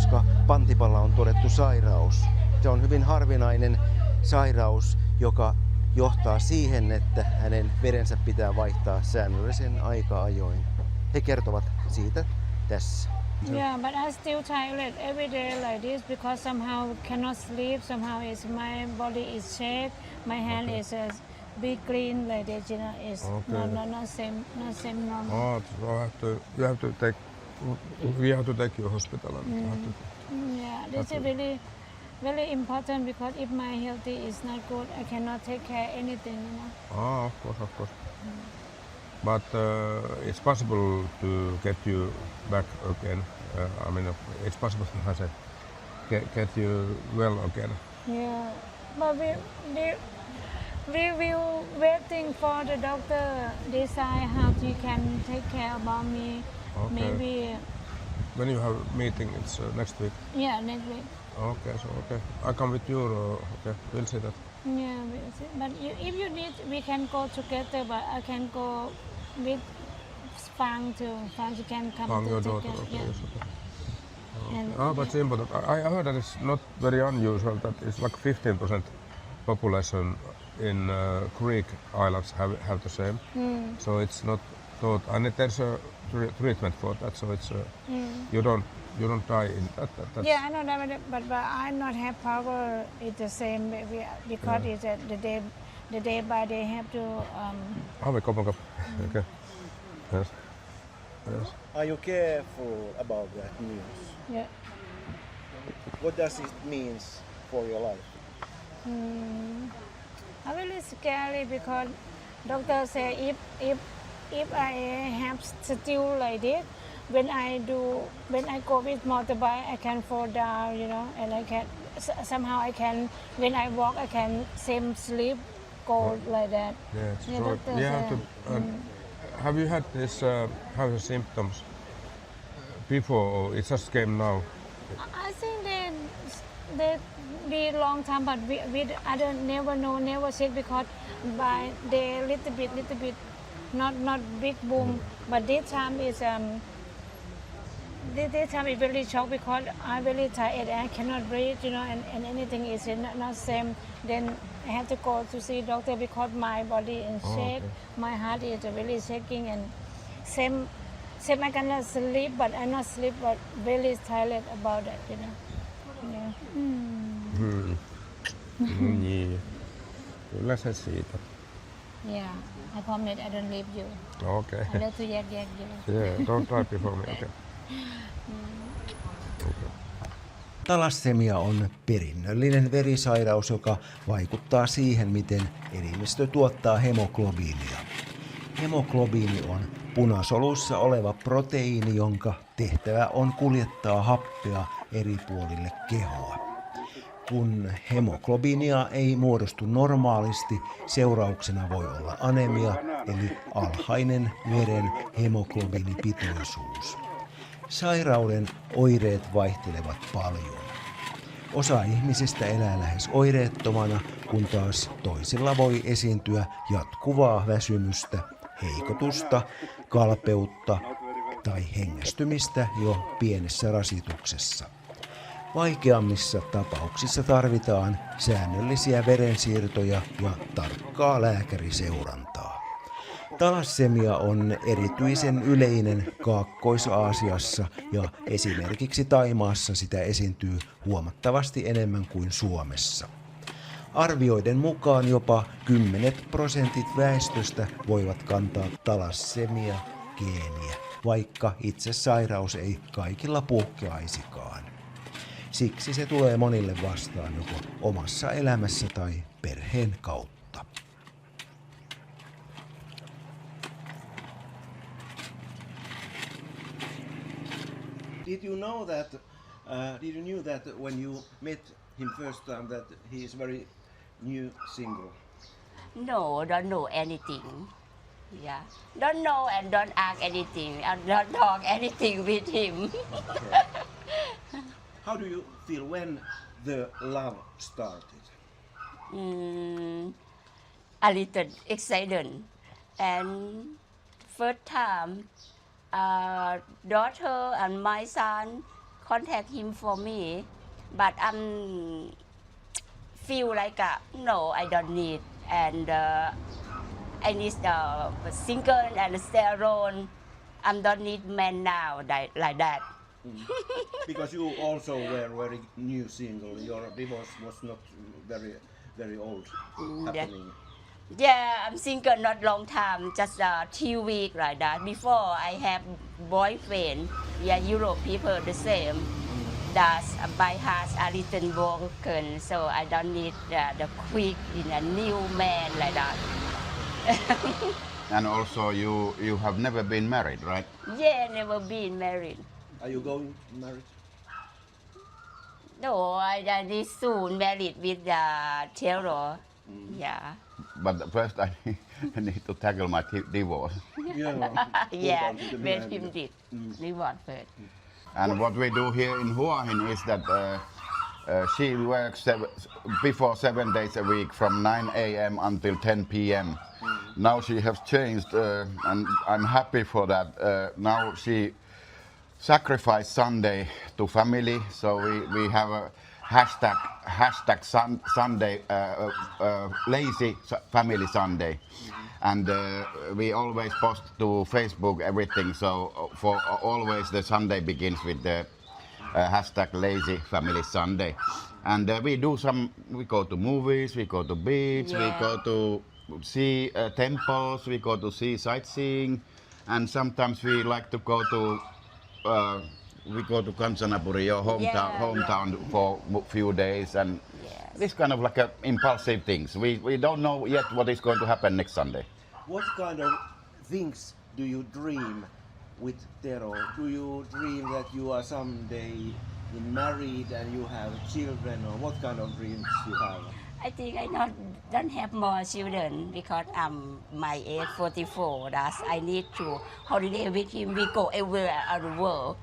koska Pantipalla on todettu sairaus. Se on hyvin harvinainen sairaus, joka johtaa siihen, että hänen verensä pitää vaihtaa säännöllisen aika-ajoin. He kertovat siitä tässä. Yeah, but I still toilet every day like this because somehow cannot sleep. Somehow my body is shake. My hand is be clean like this. You know, it's not same normal. Oh, so you have to take. We have to take you to hospital. Yeah, this is really very important because if my health is not good, I cannot take care anything. You know. Oh, of course. But it's possible to get you back again. I mean, it's possible to get you well again. Yeah, but we will waiting for the doctor decide how he can take care about me. Okay. Maybe. When you have meeting, it's next week. Yeah, next week. Okay, so I come with you. Okay, we'll see that. Yeah, we'll see. But if you need, we can go together. But I can go with Fang too. Fang, you can come Fang, your together. daughter. Okay, Yeah. yes, okay. And But it's important. I heard that it's not very unusual that it's like 15% population in Greek islands have the same. So it's not thought, and there's a treatment for that. So it's you don't die in that. That's yeah, I know that, but I not have power. It's the same because it's the day by day have to. Have a cup of Okay. Yes. Are you careful about that news? Yeah. What does it mean for your life? I'm really scary because doctor say if I have still like this, when I go with motorbike, I can fall down, you know, and I can somehow when I walk I can same sleep go like that. Yes. Yeah, So doctor you have say, to. Have you had this? Have the symptoms before, or it just came now? I think they be long time, but I don't never check because by the little bit, not big boom, but this time is this time is really shocked because I'm really tired and I cannot breathe, you know, and anything is not same. Then I have to go to see doctor because my body is shake, my heart is really shaking, and same I cannot sleep, but I not sleep, but really tired about that, you know. Yeah. Niin. Kyllä se siitä. Yeah, I promise I don't leave you. Okay. I love to yak you. Yeah, don't try before me. Okay. Talassemia on perinnöllinen verisairaus, joka vaikuttaa siihen, miten elimistö tuottaa hemoglobiinia. Hemoglobiini on punasoluissa oleva proteiini, jonka tehtävä on kuljettaa happea eri puolille kehoa. Kun hemoglobiinia ei muodostu normaalisti, seurauksena voi olla anemia, eli alhainen veren hemoglobiinipitoisuus. Sairauden oireet vaihtelevat paljon. Osa ihmisistä elää lähes oireettomana, kun taas toisilla voi esiintyä jatkuvaa väsymystä, heikotusta, kalpeutta tai hengästymistä jo pienessä rasituksessa. Vaikeammissa tapauksissa tarvitaan säännöllisiä verensiirtoja ja tarkkaa lääkäriseurantaa. Talassemia on erityisen yleinen Kaakkois-Aasiassa ja esimerkiksi Thaimaassa sitä esiintyy huomattavasti enemmän kuin Suomessa. Arvioiden mukaan jopa 10% väestöstä voivat kantaa talassemia-geeniä, vaikka itse sairaus ei kaikilla puhkeaisikaan. Siksi se tulee monille vastaan joko omassa elämässä tai perheen kautta. Did you know that when you met him first time that he is very new single? No, don't know anything. Yeah, don't know and don't ask anything. I don't talk anything with him. Okay. How do you feel when the love started? A little excited. And first time, daughter and my son contact him for me, but I'm feel like no, I don't need, and I need single and stay alone. I don't need man now like that. Because you also were very new single. Your divorce was not very old happening. Yeah, I'm single not long time, just 2 weeks like that. Before I have boyfriend, yeah, Europe people the same. That's by heart a little broken, so I don't need the quick in a new man like that. And also you have never been married, right? Yeah, never been married. Are you going married? No, I need soon married with Theodore. Yeah. But first I need to tackle my divorce. Yeah, let him did. Divorce first. And what we do here in Hua Hin is that she works before 7 days a week from 9 a.m. until 10 p.m. Now she has changed, and I'm happy for that. Now she sacrificed Sunday to family, so we have a hashtag Sunday lazy family Sunday, and we always post to Facebook everything. So for always the Sunday begins with the hashtag lazy family Sunday, and we do we go to movies, we go to beach, we go to see temples, we go to see sightseeing, and sometimes we like to go to Kanchanaburi, your hometown for a few days, and this kind of like impulsive things. We don't know yet what is going to happen next Sunday. What kind of things do you dream with Tero? Do you dream that you are someday married and you have children, or what kind of dreams you have? I think I don't have more children because I'm my age 44. That's I need to holiday with him. We go everywhere around the world.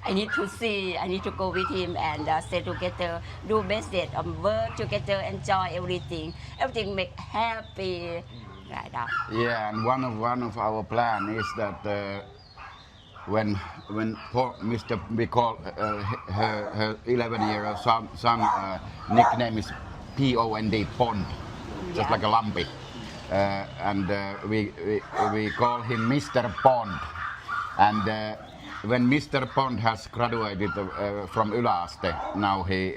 I need to see. I need to go with him and stay together, do business, work together, enjoy everything. Everything make happy. Like that. Yeah, and one of our plan is that when Mr. we call her 11-year-old son nickname is P-O-N-D, Pond, just like a lumpy, and we call him Mr. Pond, and when Mr. Pond has graduated from Yläaste, now he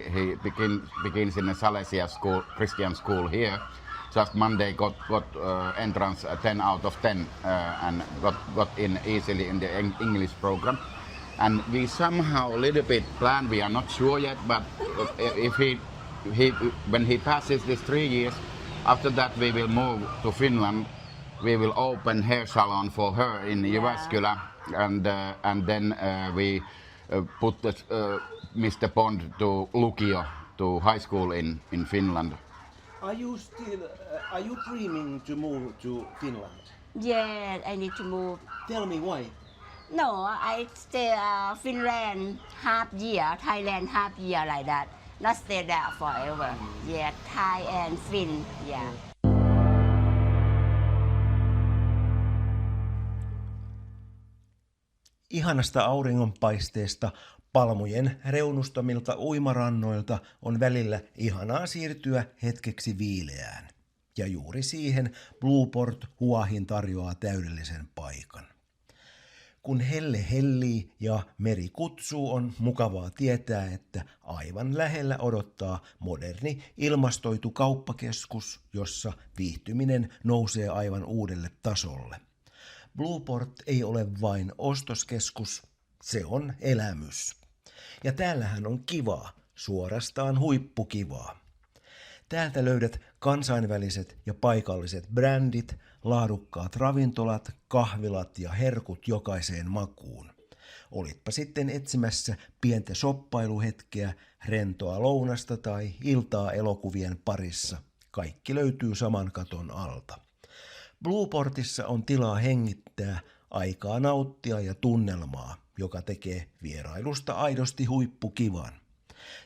begins in a Salesian school, Christian school here. Just Monday got entrance 10 out of 10 and got in easily in the English program. And we somehow a little bit plan, we are not sure yet, but if when he passes these 3 years, after that we will move to Finland. We will open hair salon for her in Jyväskylä, and then we put Mr. Pond to Lukio, to high school in Finland. Are you dreaming to move to Finland? Yeah, I need to move. Tell me why. No, I stay Finland half year, Thailand half year like that. Not stay there forever. Yeah, Thai and Finn. Yeah. Ihanasta auringonpaisteesta palmujen reunustamilta uimarannoilta on välillä ihanaa siirtyä hetkeksi viileään. Ja juuri siihen Blueport Hua Hin tarjoaa täydellisen paikan. Kun helle hellii ja meri kutsuu, on mukavaa tietää, että aivan lähellä odottaa moderni ilmastoitu kauppakeskus, jossa viihtyminen nousee aivan uudelle tasolle. Blueport ei ole vain ostoskeskus, se on elämys. Ja täällähän on kivaa, suorastaan huippukivaa. Täältä löydät kansainväliset ja paikalliset brändit, laadukkaat ravintolat, kahvilat ja herkut jokaiseen makuun. Olitpa sitten etsimässä pientä shoppailuhetkeä, rentoa lounasta tai iltaa elokuvien parissa, kaikki löytyy saman katon alta. Blueportissa on tilaa hengittää, aikaa nauttia ja tunnelmaa, joka tekee vierailusta aidosti huippukivan.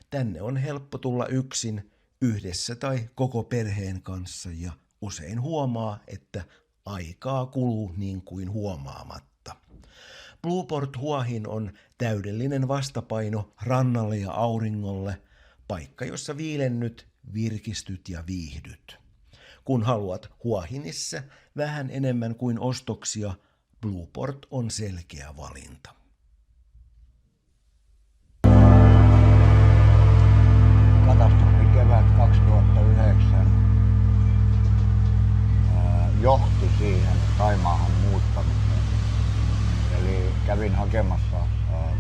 Tänne on helppo tulla yksin, yhdessä tai koko perheen kanssa, ja usein huomaa, että aikaa kuluu niin kuin huomaamatta. Blueport Huahin on täydellinen vastapaino rannalle ja auringolle, paikka jossa viilennyt, virkistyt ja viihdyt. Kun haluat Huahinissa vähän enemmän kuin ostoksia, Blueport on selkeä valinta. Katastrofi kevät 2009 johti siihen Thaimaahan muuttamiseen. Eli kävin hakemassa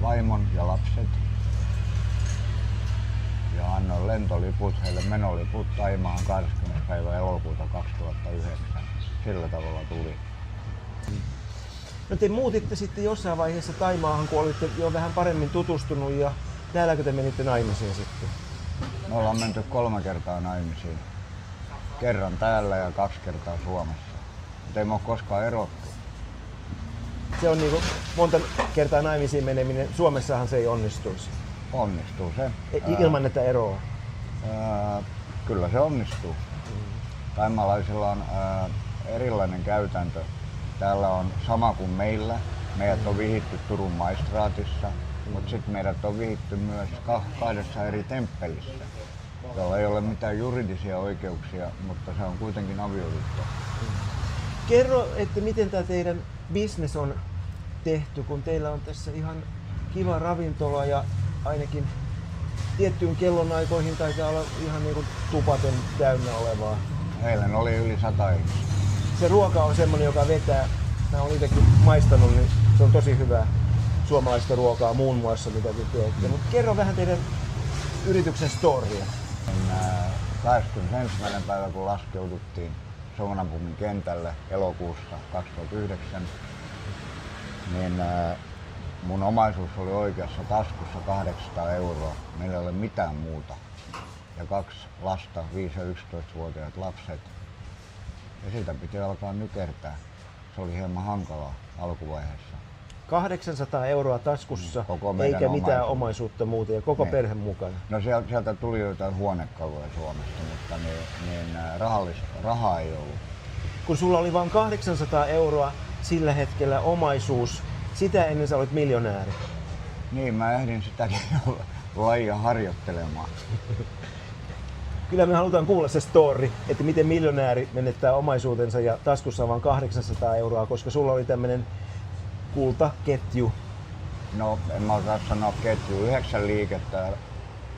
vaimon ja lapset ja annoin lentoliput, heille menoliput Thaimaahan 20. päivä elokuuta 2009. Sillä tavalla tuli. No te muutitte sitten jossain vaiheessa Thaimaahan, kun olitte jo vähän paremmin tutustunut ja täälläkö te menitte naimisiin sitten? Me ollaan menty 3 kertaa naimisiin. Kerran täällä ja 2 kertaa Suomessa. Mutta ei me ole koskaan erottu. Se on niinku monta kertaa naimisiin meneminen. Suomessahan se ei onnistuisi. Onnistuu se. Ilman että eroaa. Kyllä se onnistuu. Thaimalaisilla on erilainen käytäntö. Täällä on sama kuin meillä. Meidät on vihitty Turun maistraatissa, mutta sitten meidät on vihitty myös 2 eri temppelissä, jolla ei ole mitään juridisia oikeuksia, mutta se on kuitenkin avioliitto. Kerro, että miten tämä teidän business on tehty, kun teillä on tässä ihan kiva ravintola ja ainakin tiettyyn kellonaikoihin taitaa olla ihan niin kuin tupaten täynnä olevaa. Eilen oli yli 100 ihmistä. Se ruoka on semmoinen, joka vetää. Mä oon itsekin maistanut, niin se on tosi hyvää suomalaista ruokaa muun muassa, mitä te teette. Mutta kerro vähän teidän yrityksen storia. 21. päivä, kun laskeuduttiin Sounapumin kentälle elokuussa 2009, niin mun omaisuus oli oikeassa taskussa 800 €. Meillä ei ole mitään muuta. Ja 2 lasta, 5- ja 11-vuotiaat lapset. Ja siitä piti alkaa nykertää. Se oli hieman hankalaa alkuvaiheessa. 800 € taskussa, meidän eikä mitään omaisuutta muuta ja koko perhe mukana. No sieltä tuli jotain huonekaluja Suomesta, mutta rahaa ei ollut. Kun sulla oli vain 800 € sillä hetkellä omaisuus, sitä ennen sä olit miljonääri. Niin, mä ehdin sitäkin lajia harjoittelemaan. Kyllä me halutaan kuulla se story, että miten miljonääri menettää omaisuutensa ja taskussa on vain 800 €, koska sulla oli tämmöinen kultaketju. No, en mä osaa sanoa ketju. 9 liikettä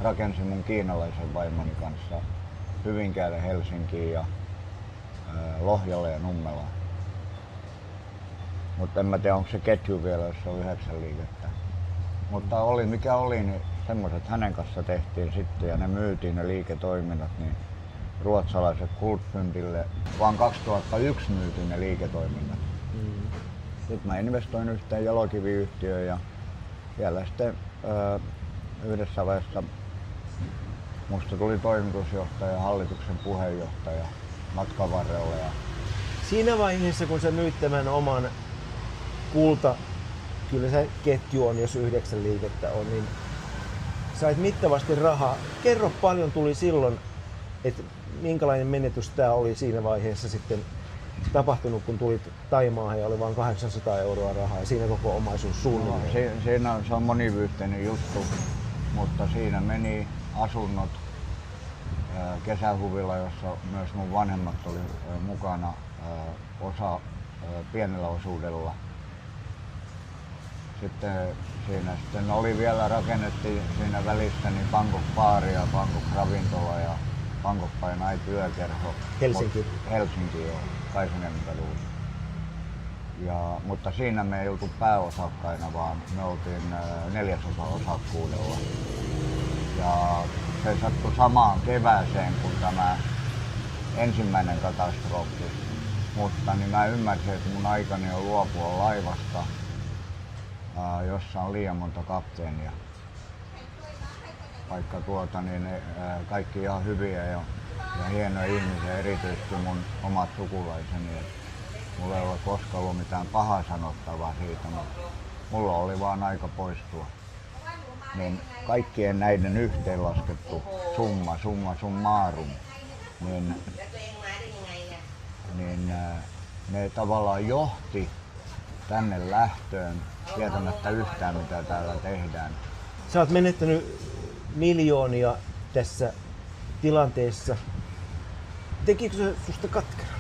rakensin mun kiinalaisen vaimoni kanssa Hyvinkäälle, Helsinkiin ja Lohjalle ja Nummelaan. Mutta en mä tiedä, onko se ketju vielä, jos on 9 liikettä. Mutta oli mikä oli, niin semmoiset hänen kanssa tehtiin sitten ja ne myytiin ne liiketoiminnat niin ruotsalaiset Kultfundille. Vaan 2001 myytiin ne liiketoiminnat. Sitten mä investoin yhteen jalokiviyhtiöön ja siellä sitten yhdessä vaiheessa musta tuli toimitusjohtaja, hallituksen puheenjohtaja matkan varrella. Ja Siinä vaiheessa, kun sä myyt tämän oman kyllä se ketju on, jos 9 liikettä on, niin sait mittavasti rahaa. Kerro paljon tuli silloin, että minkälainen menetys tää oli siinä vaiheessa sitten tapahtunut, kun tulit Thaimaahan ja oli vain 800 € rahaa ja siinä koko omaisuus suunnilleen. Siinä se on monivyyhteinen juttu, mutta siinä meni asunnot kesähuvilla, jossa myös mun vanhemmat oli mukana osa pienellä osuudella. Sitten oli vielä rakennettiin siinä välissä niin Bangkok-baari ja Bangkok-ravintola ja Bangkok by Night -yökerho. Helsinki joo, 80-luvulla. Mutta siinä me ei oltu pääosakkaina, vaan me oltiin 4/4 osakkuudella. Ja se sattui samaan kevääseen kuin tämä ensimmäinen katastrofi. Mutta niin mä ymmärsin, että mun aikani on luopua laivasta, jossa on liian monta kapteenia. Vaikka kaikki ihan hyviä ja hienoja ihmisiä, erityisesti mun omat sukulaiseni. Mulla ei ole koskaan ollut mitään pahaa sanottavaa siitä, mutta mulla oli vaan aika poistua. Niin kaikkien näiden yhteenlaskettu summa summarum, niin ne tavallaan johti tänne lähtöön tietämättä yhtään mitä täällä tehdään. Sä oot menettänyt miljoonia tässä tilanteessa. Tekikö se susta katkeran?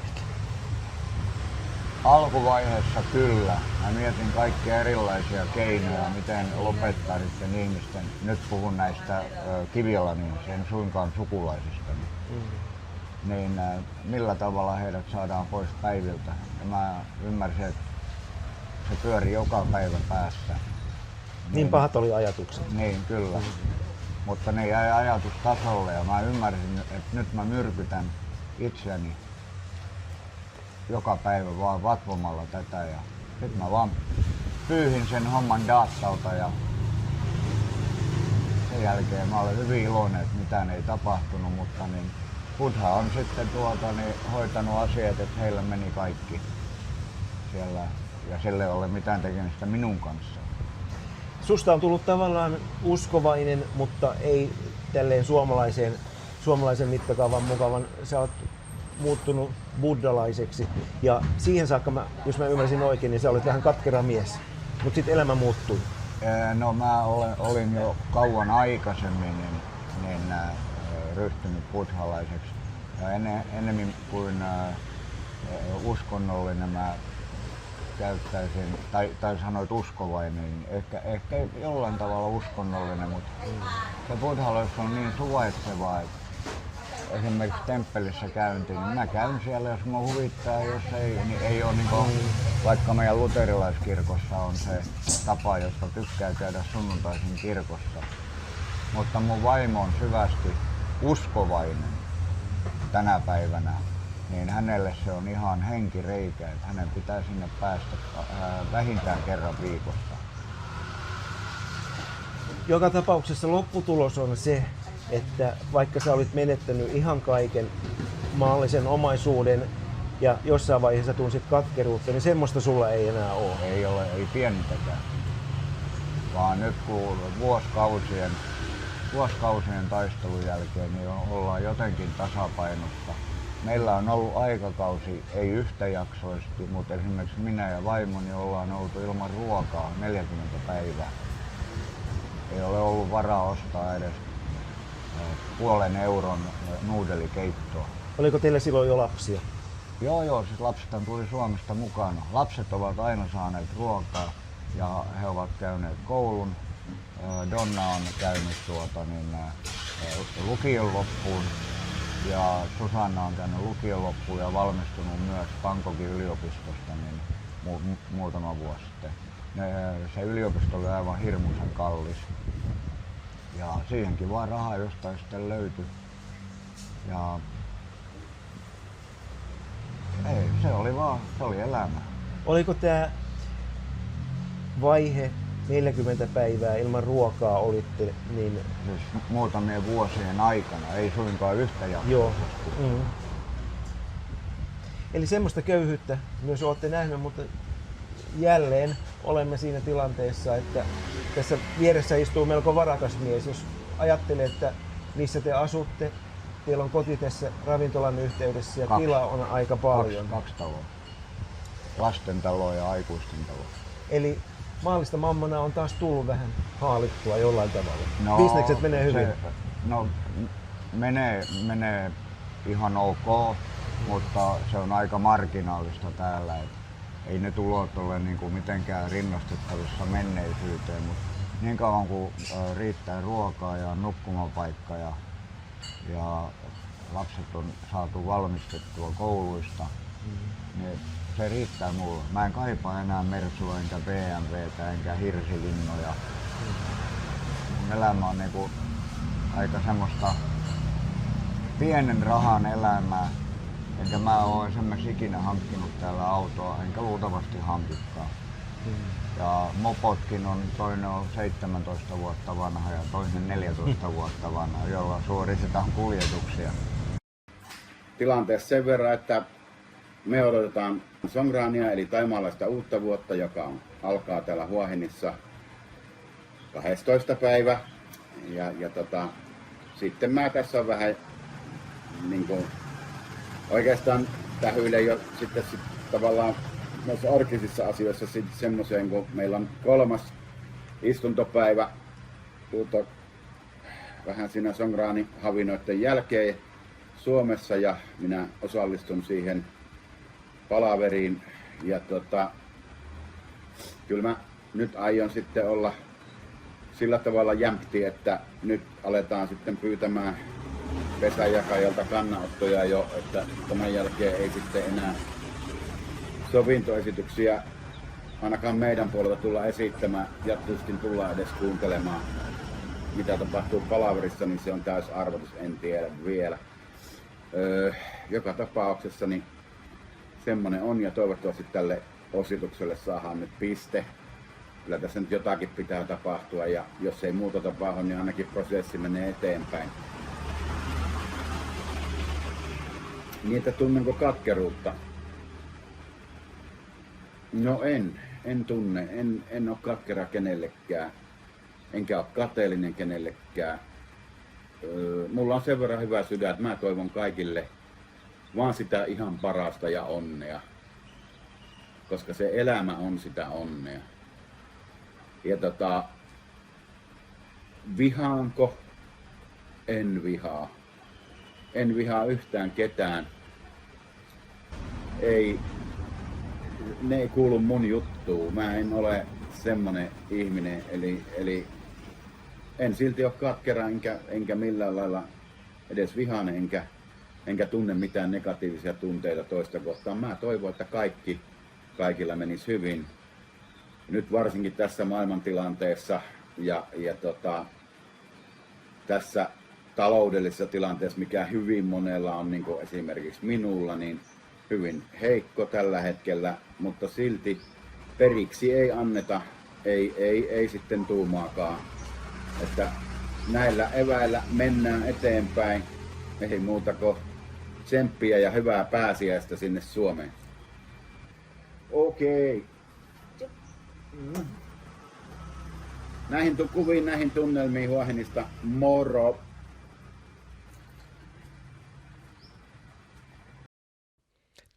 Alkuvaiheessa kyllä. Mä mietin kaikkia erilaisia keinoja, miten lopettaa niiden ihmisten, nyt puhun näistä Kiviolan ihmisistä, en suinkaan sukulaisista, niin millä tavalla heidät saadaan pois päiviltä. Ja mä ymmärsin, että se pyöri joka päivä päässä. Niin pahat oli ajatukset. Niin, kyllä. Mutta ne jäi ajatustasolle ja mä ymmärsin, että nyt mä myrkytän itseäni joka päivä vaan vatvomalla tätä ja nyt mä vaan pyyhin sen homman datalta ja sen jälkeen mä olen hyvin iloinen, että mitään ei tapahtunut, mutta niin Buddha on sitten hoitanut asiat, että heillä meni kaikki siellä ja sille ei ole mitään tekemistä minun kanssa. Susta on tullut tavallaan uskovainen, mutta ei tälleen suomalaisen mittakaavan mukavan. Sä oot muuttunut buddhalaiseksi ja siihen saakka, jos mä ymmärsin oikein, niin sä olet vähän katkera mies, mutta sitten elämä muuttui. No mä olin jo kauan aikaisemmin ryhtynyt buddhalaiseksi ja enemmän kuin uskonnollinen mä käyttäisin, tai sanoit uskovainen, niin ehkä jollain tavalla uskonnollinen, mutta se buddhalaisuus on niin suvaitsevaa, että esimerkiksi temppelissä käynti, niin mä käyn siellä, jos mua huvittaa, jos ei, niin ei ole niin kuin, vaikka meidän luterilaiskirkossa on se tapa, josta tykkää käydä sunnuntaisin kirkossa. Mutta mun vaimo on syvästi uskovainen tänä päivänä, niin hänelle se on ihan henkireikä, että hänen pitää sinne päästä vähintään kerran viikossa. Joka tapauksessa lopputulos on se, että vaikka sä olit menettänyt ihan kaiken maallisen omaisuuden ja jossain vaiheessa tunsit katkeruutta, niin semmoista sulla ei enää ole. Ei pienintäkään. Vaan nyt kun vuosikausien taistelun jälkeen niin ollaan jotenkin tasapainossa. Meillä on ollut aikakausi, ei yhtäjaksoisesti, mutta esimerkiksi minä ja vaimoni ollaan oltu ilman ruokaa 40 päivää. Ei ole ollut varaa ostaa edes €0,5 nuudelikeittoa. Oliko teillä silloin jo lapsia? Joo, siis lapset tuli Suomesta mukana. Lapset ovat aina saaneet ruokaa ja he ovat käyneet koulun. Donna on käynyt lukion loppuun ja Susanna on käynyt lukion loppuun ja valmistunut myös Bangkokin yliopistosta muutama vuosi sitten. Se yliopisto oli aivan hirmuisen kallis ja siihenkin vaan rahaa jostain sitten löytyi. Ja ei, se oli elämä. Oliko tämä vaihe 40 päivää ilman ruokaa olitte niin... Siis muutamien vuosien aikana, ei suinkaan yhtäjaksoisesti. Joo. Mm. Eli semmoista köyhyyttä myös olette nähneet, mutta jälleen olemme siinä tilanteessa, että tässä vieressä istuu melko varakas mies. Jos ajattelee, että missä te asutte, teillä on koti tässä ravintolan yhteydessä ja tila on aika paljon. Kaksi taloa. Lastentalo ja aikuisten talo. Eli maallista mammona on taas tullut vähän haalittua jollain tavalla. Bisnekset menee hyvin. Menee ihan ok, mutta se on aika marginaalista täällä. Ei ne tulot ole niin mitenkään rinnastettavissa menneisyyteen, mutta niin kauan kuin riittää ruokaa ja nukkumapaikka ja lapset on saatu valmistettua kouluista, niin se riittää mulle. Mä en kaipaa enää Mersua enkä BMWtä enkä hirsilinnoja. Mun elämä on niinku aika semmoista pienen rahan elämää. Enkä mä oo esimerkiksi ikinä hankkinut täällä autoa, enkä luultavasti hankikaan. Ja mopotkin on, toinen on 17 vuotta vanha ja toinen 14 vuotta vanha, jolla suoritetaan kuljetuksia. Tilanteessa sen verran, että me odotetaan Songrania eli thaimaalaista uutta vuotta, joka alkaa täällä Hua-Hinissa 12. päivä. Sitten mä tässä on vähän niin kuin, oikeastaan tähyilen jo sitten tavallaan noissa arkisissa asioissa semmoiseen, kun meillä on 3. istuntopäivä vähän siinä Songrani havinoiden jälkeen Suomessa ja minä osallistun siihen palaveriin ja kyllä mä nyt aion sitten olla sillä tavalla jämpti, että nyt aletaan sitten pyytämään pesänjakajalta kannanottoja jo, että tämän jälkeen ei sitten enää sovintoesityksiä ainakaan meidän puolelta tulla esittämään ja tuskin tullaan edes kuuntelemaan, mitä tapahtuu palaverissa, niin se on täys arvotus, en tiedä vielä. Joka tapauksessa niin semmonen on ja toivottavasti tälle ositukselle saadaan nyt piste. Kyllä tässä nyt jotakin pitää tapahtua ja jos ei muuta tapahdu, niin ainakin prosessi menee eteenpäin. Niin, että tunnenko katkeruutta? No en tunne, en ole katkera kenellekään, enkä ole kateellinen kenellekään. Mulla on sen verran hyvä sydän, että mä toivon kaikille vaan sitä ihan parasta ja onnea, koska se elämä on sitä onnea. Ja vihaanko? En vihaa. En vihaa yhtään ketään. Ne ei kuulu mun juttuun. Mä en ole semmonen ihminen, eli en silti ole katkera enkä millään lailla edes vihainen enkä tunne mitään negatiivisia tunteita toista kohtaan. Mä toivon, että kaikilla menisi hyvin. Nyt varsinkin tässä maailmantilanteessa ja tässä taloudellisessa tilanteessa, mikä hyvin monella on, niin kuin esimerkiksi minulla, niin hyvin heikko tällä hetkellä, mutta silti periksi ei anneta, ei sitten tuumaakaan. Että näillä eväillä mennään eteenpäin, ei muuta kuin tsemppiä ja hyvää pääsiäistä sinne Suomeen. Okei. Näihin kuviin, näihin tunnelmiin Huahinista, moro!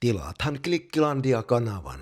Tilaathan Klikkilandia-kanavan.